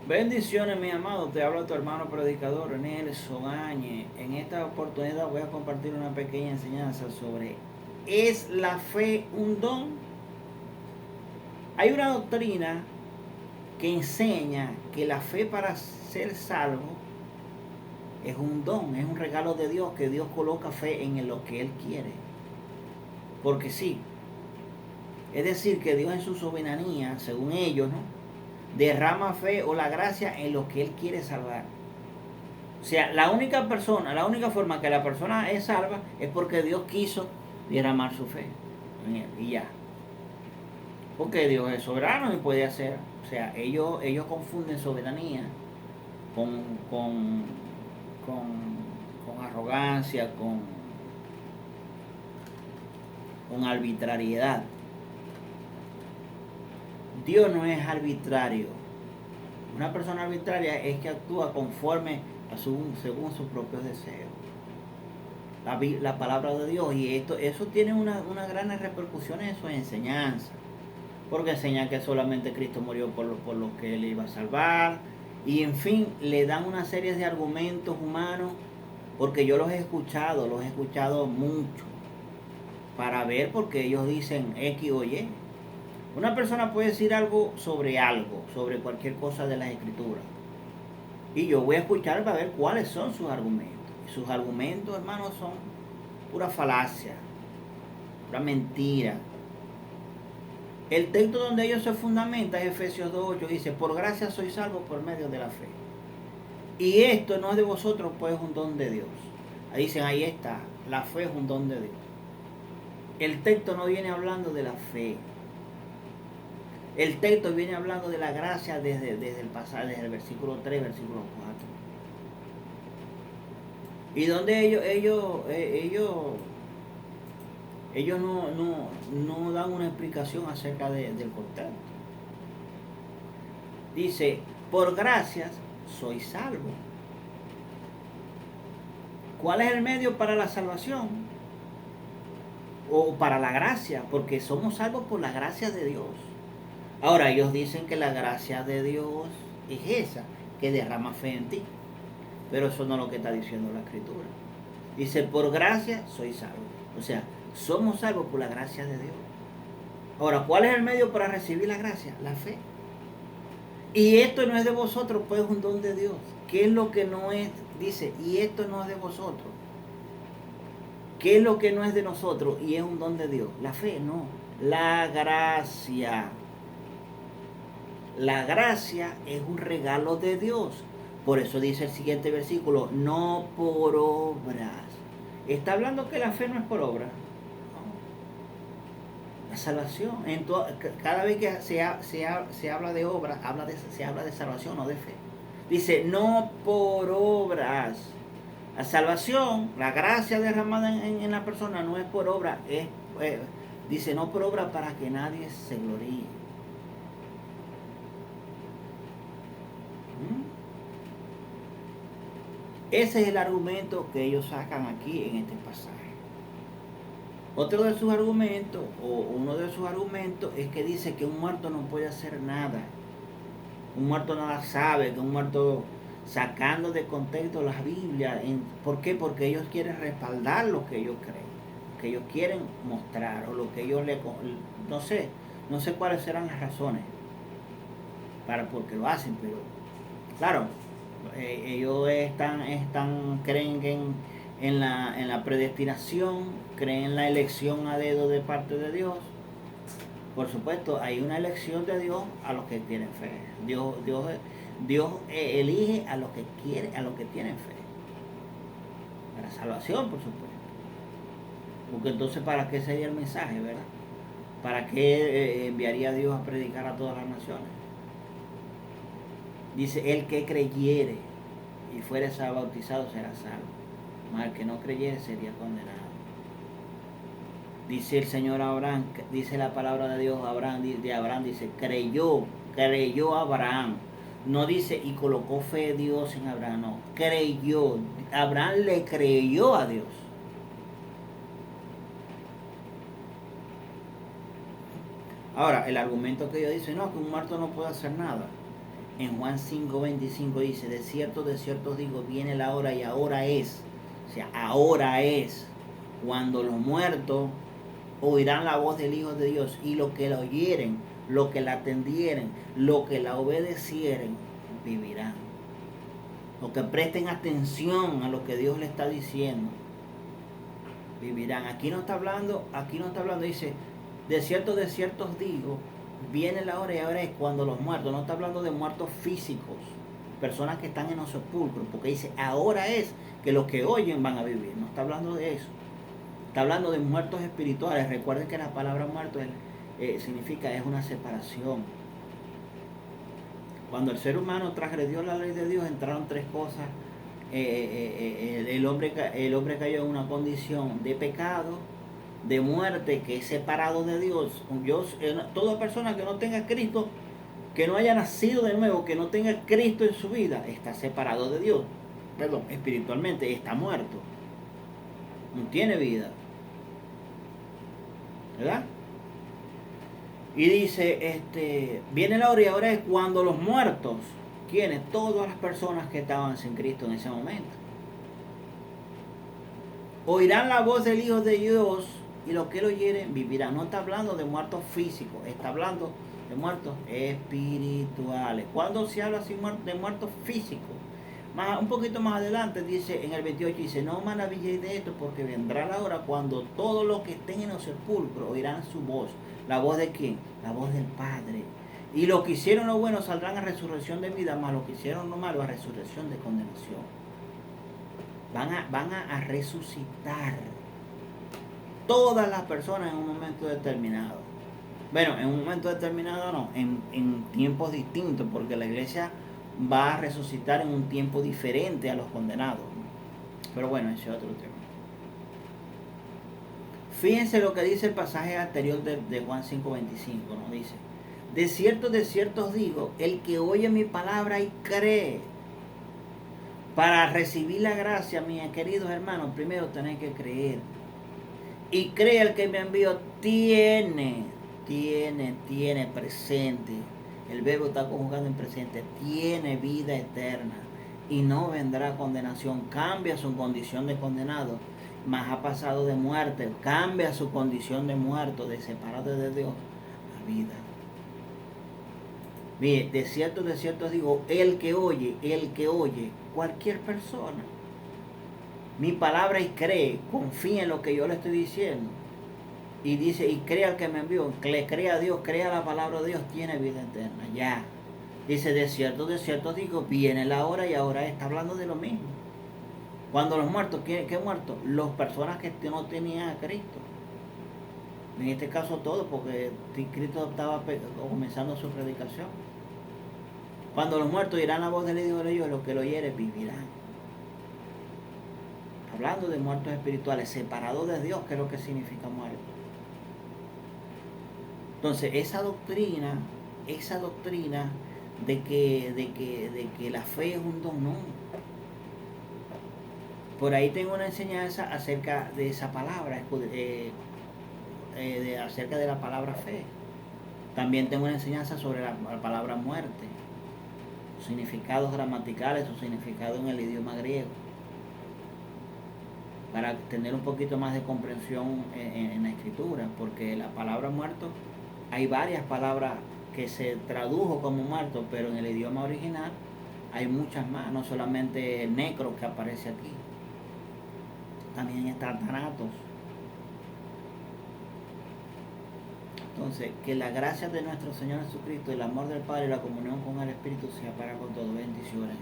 Bendiciones, mi amado. Te habla tu hermano predicador Nelson Áñez. En esta oportunidad voy a compartir una pequeña enseñanza sobre ¿es la fe un don? Hay una doctrina que enseña que la fe para ser salvo es un don, es un regalo de Dios, que Dios coloca fe en lo que Él quiere. Porque sí, es decir, que Dios en su soberanía, según ellos, ¿no?, derrama fe o la gracia en lo que Él quiere salvar. O sea, la única forma que la persona es salva es porque Dios quiso derramar su fe en él y ya. Porque Dios es soberano y puede hacer. O sea, ellos confunden soberanía con, con, con arrogancia, con arbitrariedad. Dios no es arbitrario. Una persona arbitraria es que actúa conforme según sus propios deseos. La palabra de Dios, y eso tiene una gran repercusión en su enseñanza, porque enseña que solamente Cristo murió por lo que Él iba a salvar, y en fin, le dan una serie de argumentos humanos, porque yo los he escuchado mucho, para ver porque ellos dicen X o Y. Una persona puede decir algo, sobre cualquier cosa de las escrituras, y yo voy a escuchar para ver cuáles son sus argumentos. Y sus argumentos, hermanos, son pura falacia, pura mentira. El texto donde ellos se fundamentan es Efesios 2:8, dice: por gracia sois salvos por medio de la fe. Y esto no es de vosotros, pues es un don de Dios. Ahí dicen, ahí está, la fe es un don de Dios. El texto no viene hablando de la fe. El texto viene hablando de la gracia desde el pasaje, desde el versículo 3, versículo 4. Y donde ellos no dan una explicación acerca del contexto. Dice, por gracias soy salvo. ¿Cuál es el medio para la salvación? O para la gracia, porque somos salvos por la gracia de Dios. Ahora, ellos dicen que la gracia de Dios es esa, que derrama fe en ti. Pero eso no es lo que está diciendo la Escritura. Dice, por gracia soy salvo. O sea, somos salvos por la gracia de Dios. Ahora, ¿cuál es el medio para recibir la gracia? La fe. Y esto no es de vosotros, pues es un don de Dios. ¿Qué es lo que no es? Dice, y esto no es de vosotros. ¿Qué es lo que no es de nosotros y es un don de Dios? La fe, no. La gracia. La gracia es un regalo de Dios. Por eso dice el siguiente versículo, no por obras. Está hablando que la fe no es por obra. La salvación. Cada vez que se habla de obra, se habla de salvación, no de fe. Dice, no por obras. La salvación, la gracia derramada en la persona no es por obra, dice, no por obra para que nadie se gloríe. Ese es el argumento que ellos sacan aquí en este pasaje. Otro de sus argumentos, o uno de sus argumentos, es que dice que un muerto no puede hacer nada. Un muerto nada sabe, que un muerto, sacando de contexto las Biblias. ¿Por qué? Porque ellos quieren respaldar lo que ellos creen, lo que ellos quieren mostrar, o lo que ellos no sé cuáles serán las razones para porque lo hacen, pero claro, ellos creen en la predestinación, creen en la elección a dedo de parte de Dios. Por supuesto, hay una elección de Dios a los que tienen fe. Dios elige a los que quieren, a los que tienen fe. Para salvación, por supuesto. Porque entonces, ¿para qué sería el mensaje, verdad? ¿Para qué enviaría Dios a predicar a todas las naciones? Dice, el que creyere y fuere bautizado será salvo, mas el que no creyere sería condenado. Dice el Señor a Abraham, dice la palabra de Dios, de Abraham dice, creyó Abraham. No dice, y colocó fe de Dios en Abraham, no, creyó. Abraham le creyó a Dios. Ahora, el argumento que ellos dicen, no, que un muerto no puede hacer nada. En Juan 5:25 dice, de cierto os digo, viene la hora y ahora es. O sea, ahora es cuando los muertos oirán la voz del Hijo de Dios, y los que la oyeren, los que la atendieren, los que la obedecieren, vivirán. Los que presten atención a lo que Dios le está diciendo, vivirán. Aquí no está hablando, dice, de cierto os digo, viene la hora y ahora es cuando los muertos, no está hablando de muertos físicos, personas que están en los sepulcros, porque dice, ahora es que los que oyen van a vivir, no está hablando de eso. Está hablando de muertos espirituales. Recuerden que la palabra muerto significa es una separación. Cuando el ser humano transgredió la ley de Dios, entraron tres cosas. El hombre cayó en una condición de pecado, de muerte, que es separado de Dios. Toda persona que no tenga Cristo, que no haya nacido de nuevo, que no tenga Cristo en su vida, está separado de Dios. Perdón, espiritualmente está muerto. No tiene vida. ¿Verdad? Y dice, viene la hora y ahora es cuando los muertos, ¿quiénes? Todas las personas que estaban sin Cristo en ese momento, oirán la voz del Hijo de Dios, y los que lo oyeren vivirán. No está hablando de muertos físicos, está hablando de muertos espirituales. ¿Cuándo se habla así de muertos físicos? Un poquito más adelante dice, en el 28 dice, no maravilléis de esto, porque vendrá la hora cuando todos los que estén en los sepulcros oirán su voz. ¿La voz de quién? La voz del Padre. Y los que hicieron lo bueno saldrán a resurrección de vida, más los que hicieron lo malo a resurrección de condenación. Van a resucitar todas las personas en un momento determinado. Bueno, en un momento determinado no, en tiempos distintos, porque la iglesia va a resucitar en un tiempo diferente a los condenados. Pero bueno, ese es otro tema. Fíjense lo que dice el pasaje anterior de Juan 5:25, ¿no? Dice, de cierto os digo, el que oye mi palabra y cree, para recibir la gracia, mis queridos hermanos, primero tenéis que creer. Y cree el que me envió, tiene presente. El verbo está conjugado en presente. Tiene vida eterna y no vendrá condenación. Cambia su condición de condenado, mas ha pasado de muerte. Cambia su condición de muerto, de separado de Dios, a vida. Mire, de cierto os digo, el que oye, cualquier persona, mi palabra y cree, confía en lo que yo le estoy diciendo, y dice, y crea al que me envió, crea a Dios, crea la palabra de Dios, tiene vida eterna, ya. Dice, de cierto os digo, viene la hora y ahora está hablando de lo mismo. Cuando los muertos, ¿qué muertos? Las personas que no tenían a Cristo. En este caso todos, porque Cristo estaba comenzando su predicación. Cuando los muertos oirán la voz del Hijo de Dios, los que lo oyeren vivirán. Hablando de muertos espirituales, separados de Dios, ¿qué es lo que significa muerto? Entonces, esa doctrina de que la fe es un don, no. Por ahí tengo una enseñanza acerca de esa palabra, acerca de la palabra fe. También tengo una enseñanza sobre la palabra muerte, sus significados gramaticales, su significado en el idioma griego, para tener un poquito más de comprensión en la escritura, porque la palabra muerto, hay varias palabras que se tradujo como muerto, pero en el idioma original hay muchas más, no solamente necro que aparece aquí, también está thanatos. Entonces, que la gracia de nuestro Señor Jesucristo, el amor del Padre y la comunión con el Espíritu sea para con todos. Bendiciones.